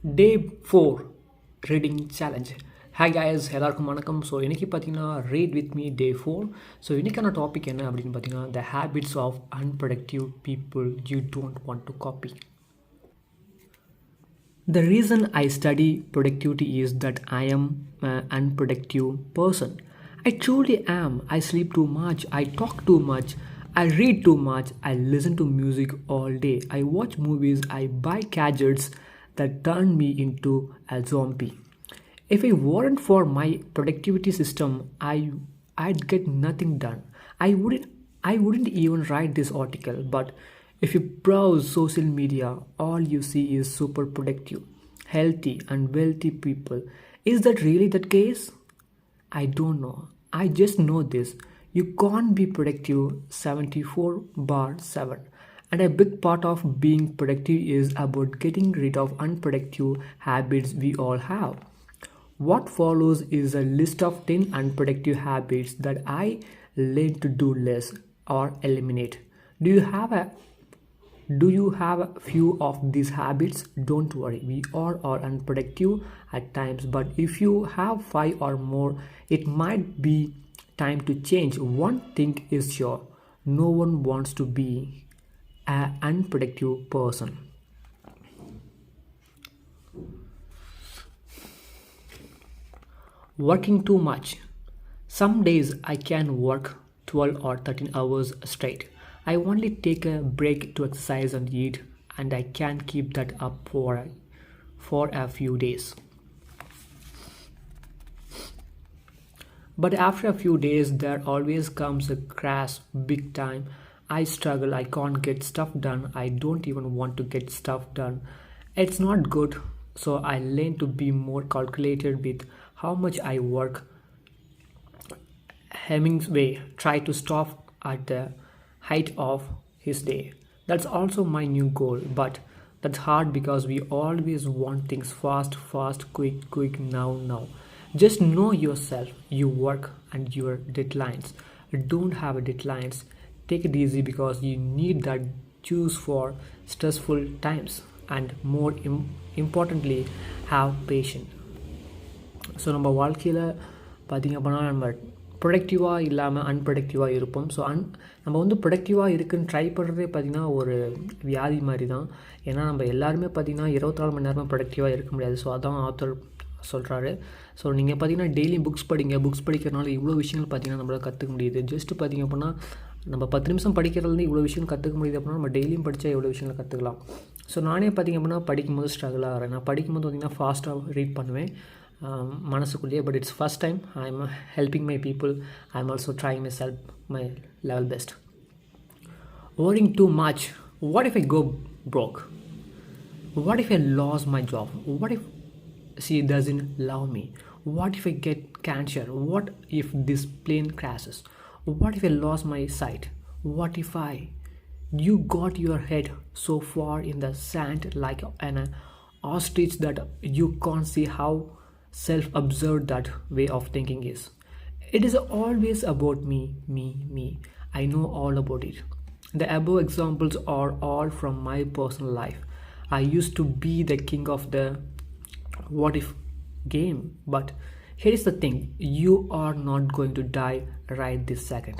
Day 4 reading challenge. Hi guys, எல்லாருக்கும் வணக்கம். So இன்றைக்கி பார்த்தீங்கன்னா read with me day 4. So இன்றைக்கான டாபிக் என்ன அப்படின்னு பார்த்தீங்கன்னா the habits of unproductive people you don't want to copy. The reason I study productivity is that I am an unproductive person. I truly am. I sleep too much, I talk too much, I read too much, I listen to music all day, I watch movies, I buy gadgets that turn me into a zombie. If it weren't for my productivity system, I'd get nothing done. I wouldn't even write this article, but if you browse social media, all you see is super productive, healthy and wealthy people. Is that really the case? I don't know. I just know this. You can't be productive 74 bar 7. And a big part of being productive is about getting rid of unproductive habits we all have. What follows is a list of 10 unproductive habits that I learned to do less or eliminate. Do you have a few of these habits? Don't worry, we all are unproductive at times, but if you have 5 or more, it might be time to change. One thing is sure, no one wants to be an unproductive person. Working too much. Some days I can work 12 or 13 hours straight. I only take a break to exercise and eat, and I can keep that up for a few days. But after a few days, there always comes a crash big time. I struggle, I can't get stuff done, I don't even want to get stuff done. It's not good, so I learn to be more calculated with how much I work. Hemingway tried to stop at the height of his day. That's also my new goal, but that's hard because we always want things fast, fast, quick, quick, now, now. Just know yourself, you work and your deadlines. Don't have deadlines. Take it easy because you need that juice for stressful times, and more importantly, have patience. So நம்ம வாழ்க்கையில் பார்த்திங்க அப்படின்னா நம்ம ப்ரொடக்டிவாக இல்லாமல் அன்ப்ரொடக்டிவாக இருப்போம். So நம்ம வந்து ப்ரொடக்டிவாக இருக்குன்னு ட்ரை பண்ணுறதே பார்த்திங்கன்னா ஒரு வியாதி மாதிரி தான். ஏன்னா நம்ம எல்லாருமே பார்த்திங்கன்னா 24 மணி நேரமாக ப்ரொடக்டிவாக இருக்க முடியாது. ஸோ அதான் ஆத்தர் சொல்கிறாரு. ஸோ நீங்கள் பார்த்திங்கன்னா டெய்லி புக்ஸ் படிங்க. புக்ஸ் படிக்கிறனால இவ்வளோ விஷயங்கள் பார்த்திங்கன்னா நம்மளால் கற்றுக்க முடியுது. ஜஸ்ட்டு பார்த்திங்க அப்படின்னா நம்ம 10 நிமிஷம் படிக்கிறதுலேருந்து இவ்வளோ விஷயம் கற்றுக்க முடியுது அப்படின்னா நம்ம டெய்லியும் படித்தா எவ்வளோ விஷயங்களை கற்றுக்கலாம். ஸோ நானே பார்த்திங்க அப்படின்னா படிக்கும்போது ஸ்ட்ரகிள் ஆகிறேன். நான் படிக்கும்போது பார்த்திங்கன்னா ஃபாஸ்ட்டாக ரீட் பண்ணுவேன் மனசுக்குள்ளேயே. But it's first time I am helping my people. I am also trying my self my level best. Worrying too much. What if I go broke? What if I lose my job? What if she doesn't love me? What if I get cancer? What if this plane crashes? What if I lose my sight? What if I... You got your head so far in the sand like an ostrich that you can't see how self-absorbed that way of thinking is. It is always about me, me, me. I know all about it. The above examples are all from my personal life. I used to be the king of the what if game, but here is the thing, you are not going to die right this second.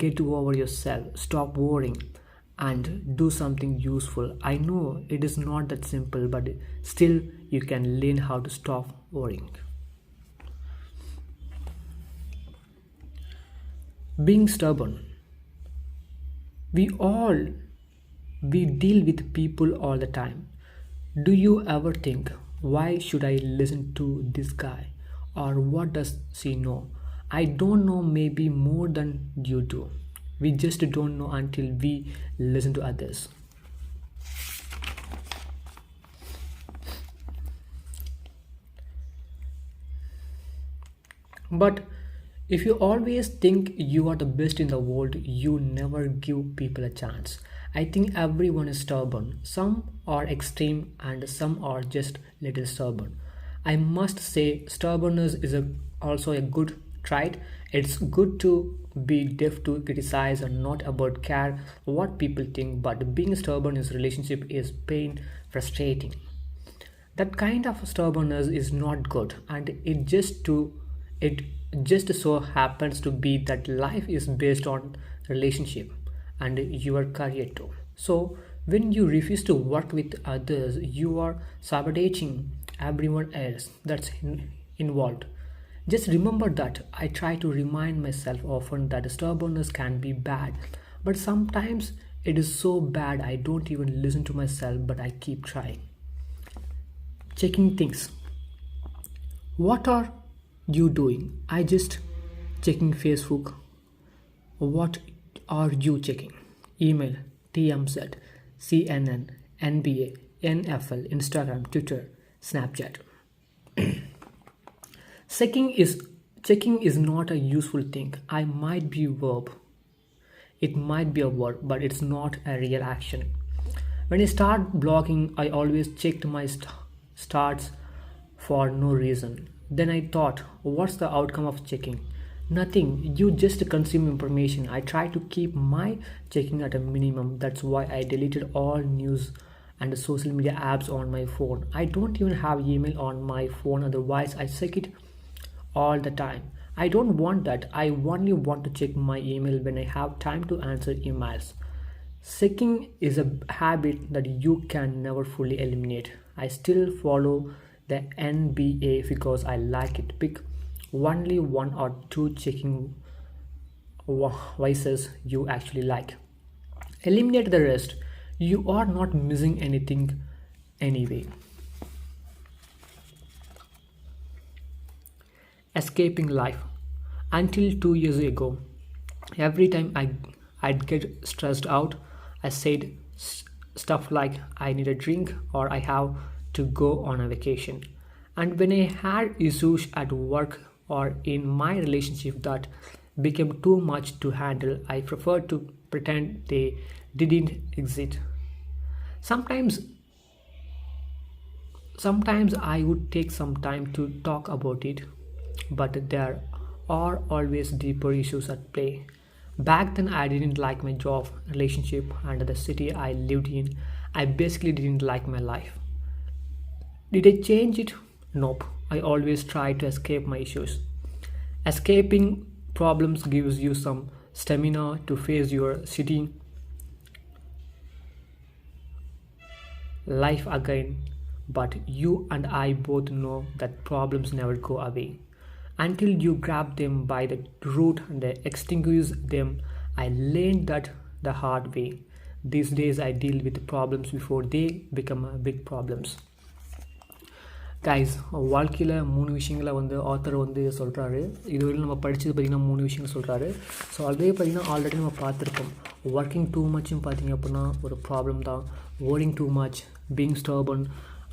Get over yourself, stop worrying, and do something useful. I know it is not that simple, but still you can learn how to stop worrying. Being stubborn. We deal with people all the time. Do you ever think, why should I listen to this guy? Or what does she know? I don't know, maybe more than you do. We just don't know until we listen to others. But if you always think you are the best in the world, you never give people a chance. I think everyone is stubborn. Some are extreme and some are just little stubborn. I must say stubbornness is also a good trait. It's good to be deaf to criticize and not about care what people think, but being stubborn in relationship is pain frustrating. That kind of stubbornness is not good, and it just so happens to be that life is based on relationship and your career too. So when you refuse to work with others, you are sabotaging everyone else involved. Just remember that I try to remind myself often that stubbornness can be bad, but sometimes it is so bad I don't even listen to myself, but I keep trying. Checking things. What are you doing? I just checking Facebook. What are you checking? Email, TMZ, CNN, NBA, NFL, Instagram, Twitter, Snapchat. Checking is not a useful thing. I might be verb. It might be a word, but it's not a real action. When I start blogging, I always checked my starts for no reason. Then I thought, what's the outcome of checking? Nothing. You just consume information. I try to keep my checking at a minimum. That's why I deleted all news and social media apps on my phone. I don't even have email on my phone, otherwise I check it all the time. I don't want that. I only want to check my email when I have time to answer emails. Checking is a habit that you can never fully eliminate. I still follow the NBA because I like it. Pick only one or two checking vices you actually like. Eliminate the rest. You are not missing anything anyway. Escaping life. Until 2 years ago, every time I'd get stressed out, I said stuff like I need a drink or I have to go on a vacation. And when I had issues at work or in my relationship that became too much to handle, I preferred to pretend they didn't exist. Sometimes Sometimes I would take some time to talk about it, but there are always deeper issues at play. Back then, I didn't like my job, relationship, and the city I lived in. I basically didn't like my life. Did I change it? Nope. I always try to escape my issues. Escaping problems gives you some stamina to face your city life again, but you and I both know that problems never go away. Until you grab them by the root and extinguish them, I learned that the hard way. These days I deal with problems before they become big problems. Guys வாழ்க்கையில் 3 விஷயங்களை author சொல்கிறாரு. இதுவரையும் நம்ம படித்தது பார்த்திங்கன்னா 3 விஷயங்கள் சொல்கிறாரு. So அதே பார்த்திங்கன்னா ஆல்ரெடி நம்ம பார்த்துருக்கோம். ஒர்க்கிங் டூ மச்சும் பார்த்திங்க அப்படின்னா ஒரு ப்ராப்ளம் தான். ஓரிங் டூ மச், பீயிங் ஸ்டர்பன்,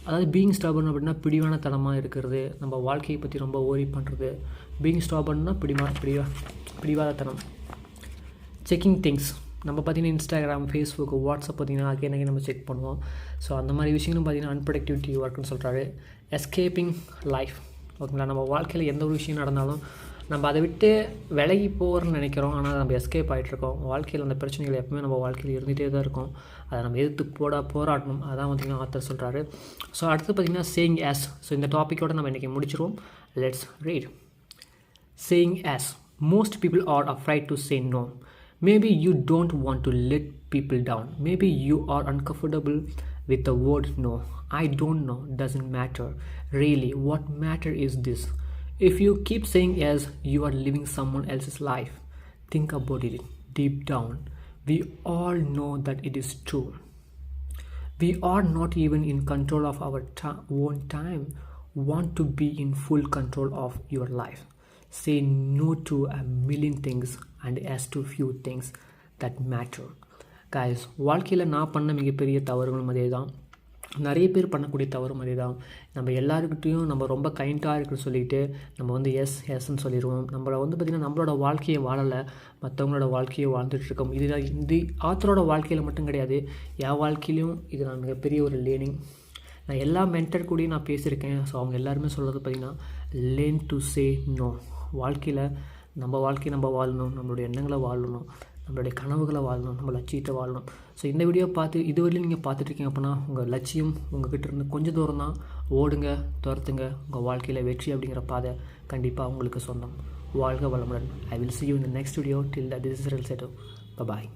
அதாவது பீயிங் ஸ்டர்பன் அப்படின்னா பிடிவான தனமாக இருக்கிறது, நம்ம வாழ்க்கையை பற்றி ரொம்ப ஓரி பண்ணுறது. பீயிங் ஸ்டர்பன்னா பிடிவாதத்தனம். செக்கிங் திங்ஸ், நம்ம பார்த்திங்கன்னா இன்ஸ்டாகிராம், ஃபேஸ்புக், வாட்ஸ்அப் பார்த்திங்கன்னா அகைன் நம்ம செக் பண்ணுவோம். ஸோ அந்த மாதிரி விஷயங்களும் பார்த்திங்கன்னா அன்ப்ரொடக்டிவிட்டி ஒர்க்குன்னு சொல்கிறாரு. எஸ்கேப்பிங் லைஃப், ஓகேங்களா. நம்ம வாழ்க்கையில் எந்த ஒரு விஷயம் நடந்தாலும் நம்ம அதை விட்டு விலகி போகிறோன்னு நினைக்கிறோம், ஆனால் நம்ம எஸ்கேப் ஆகிட்ருக்கோம். வாழ்க்கையில் அந்த பிரச்சனைகள் எப்பவுமே நம்ம வாழ்க்கையில் இருந்துகிட்டே தான் இருக்கும். அதை நம்ம எதிர்த்து போராடணும். அதான் பார்த்திங்கன்னா ஆத்தர் சொல்கிறாரு. ஸோ அடுத்து பார்த்திங்கன்னா சேயிங் எஸ். ஸோ இந்த டாப்பிக்கோடு நம்ம இன்றைக்கி முடிச்சிருவோம். Let's read. Saying S. Most people are afraid to say no. Maybe you don't want to let people down. Maybe you are uncomfortable with the word no. I don't know. Doesn't matter. Really, what matter is this. If you keep saying yes, you are living someone else's life. Think about it deep down. We all know that it is true. We are not even in control of our own time. Want to be in full control of your life. Say no to a million things and yes to few things that matter. Guys, வாழ்க்கையில் நான் பண்ண மிகப்பெரிய தவறுகளும் அதே தான், நிறைய பேர் பண்ணக்கூடிய தவறும் அதே தான். நம்ம எல்லாருக்கிட்டையும் நம்ம ரொம்ப கைண்டாக இருக்குன்னு சொல்லிட்டு நம்ம எஸ்ன்னு சொல்லிடுவோம். நம்மளை பார்த்திங்கன்னா நம்மளோட வாழ்க்கையை வாழலை, மற்றவங்களோட வாழ்க்கையை வாழ்ந்துட்டுருக்கோம். இது இந்த ஆத்தரோட வாழ்க்கையில் மட்டும் கிடையாது, என் வாழ்க்கையிலையும் இது நான் மிகப்பெரிய ஒரு லேர்னிங். நான் எல்லா மென்டர் கூடயும் நான் பேசியிருக்கேன். ஸோ அவங்க எல்லாருமே சொல்கிறது பார்த்திங்கன்னா லேர்ன் டு சே நோ. வாழ்க்கையில் நம்ம வாழ்க்கையை நம்ம வாழணும், நம்மளுடைய எண்ணங்களை வாழணும், நம்மளுடைய கனவுகளை வாழணும், நம்ம லட்சியத்தை வாழணும். ஸோ இந்த வீடியோ பார்த்து இதுவரையிலும் நீங்கள் பார்த்துட்ருக்கீங்க அப்படின்னா உங்கள் லட்சியம் உங்கள்கிட்ட இருந்து கொஞ்சம் தூரம் தான். ஓடுங்க, துரத்துங்க. உங்கள் வாழ்க்கையில் வெற்றி அப்படிங்கிற பாதை கண்டிப்பாக உங்களுக்கு சொந்தம். வாழ்க வளமுடன். I will see you in the next video. Till that, this is Real Setu. Bye bye.